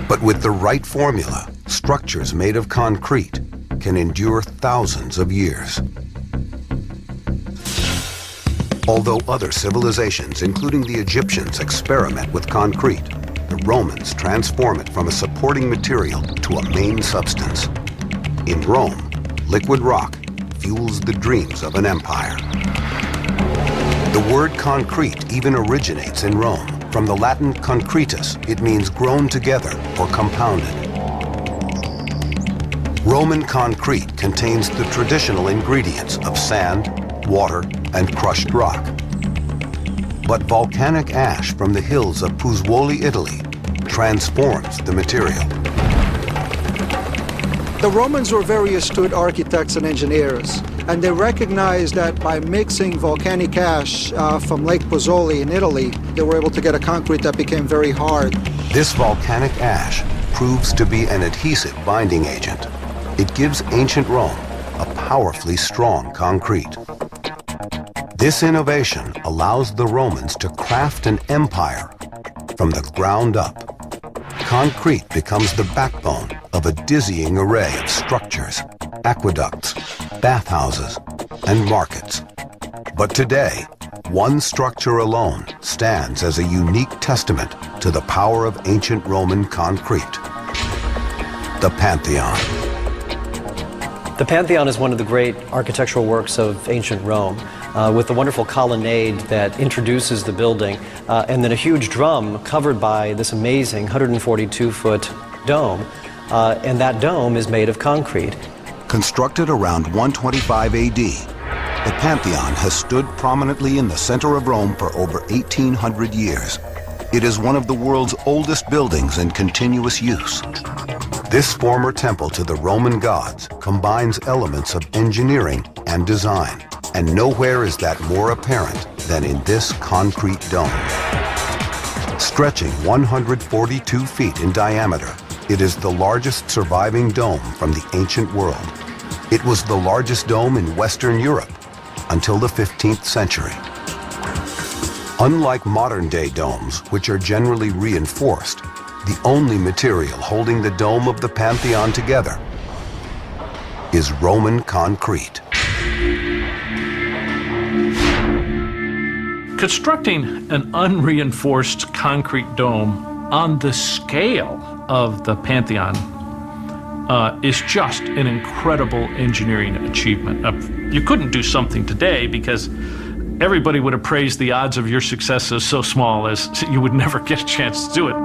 But with the right formula, structures made of concrete can endure thousands of years. Although other civilizations, including the Egyptians, experiment with concrete, the Romans transform it from a supporting material to a main substance. In Rome, liquid rock fuels the dreams of an empire. The word concrete even originates in Rome. From the Latin concretus, it means grown together or compounded. Roman concrete contains the traditional ingredients of sand, water, and crushed rock. But volcanic ash from the hills of Pozzuoli, Italy, transforms the material. The Romans were very astute architects and engineers, and they recognized that by mixing volcanic ash from Lake Pozzuoli in Italy, they were able to get a concrete that became very hard. This volcanic ash proves to be an adhesive binding agent. It gives ancient Rome a powerfully strong concrete. This innovation allows the Romans to craft an empire from the ground up. Concrete becomes the backbone of a dizzying array of structures, aqueducts, bathhouses, and markets. But today, one structure alone stands as a unique testament to the power of ancient Roman concrete: the Pantheon. The Pantheon is one of the great architectural works of ancient Rome, with the wonderful colonnade that introduces the building, and then a huge drum covered by this amazing 142-foot dome, and that dome is made of concrete. Constructed around 125 AD, the Pantheon has stood prominently in the center of Rome for over 1,800 years. It is one of the world's oldest buildings in continuous use. This former temple to the Roman gods combines elements of engineering and design, and nowhere is that more apparent than in this concrete dome. Stretching 142 feet in diameter, it is the largest surviving dome from the ancient world. It was the largest dome in Western Europe until the 15th century. Unlike modern-day domes, which are generally reinforced, the only material holding the dome of the Pantheon together is Roman concrete. Constructing an unreinforced concrete dome on the scale of the Pantheon is just an incredible engineering achievement. You couldn't do something today because everybody would have praised the odds of your success as so small as you would never get a chance to do it.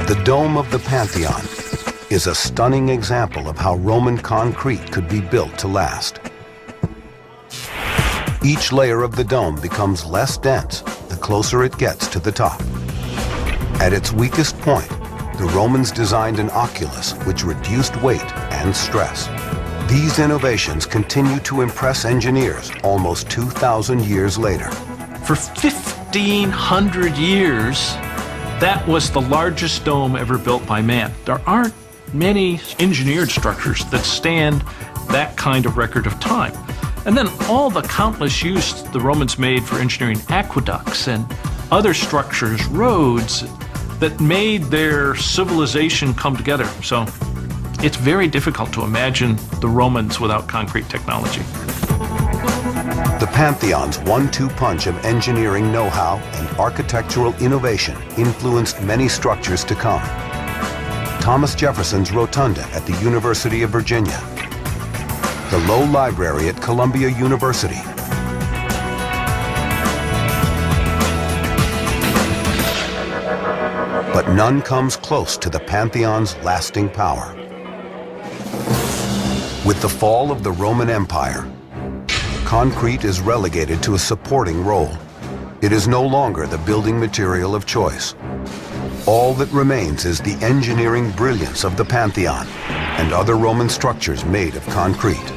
The dome of the Pantheon is a stunning example of how Roman concrete could be built to last. Each layer of the dome becomes less dense the closer it gets to the top. At its weakest point, the Romans designed an oculus which reduced weight and stress. These innovations continue to impress engineers almost 2,000 years later. For 1,500 years, that was the largest dome ever built by man. There aren't many engineered structures that stand that kind of record of time. And then all the countless use the Romans made for engineering aqueducts and other structures, roads, that made their civilization come together. So it's very difficult to imagine the Romans without concrete technology. The Pantheon's one-two punch of engineering know-how and architectural innovation influenced many structures to come. Thomas Jefferson's Rotunda at the University of Virginia, the Low Library at Columbia University, but none comes close to the Pantheon's lasting power. With the fall of the Roman Empire, concrete is relegated to a supporting role. It is no longer the building material of choice. All that remains is the engineering brilliance of the Pantheon and other Roman structures made of concrete.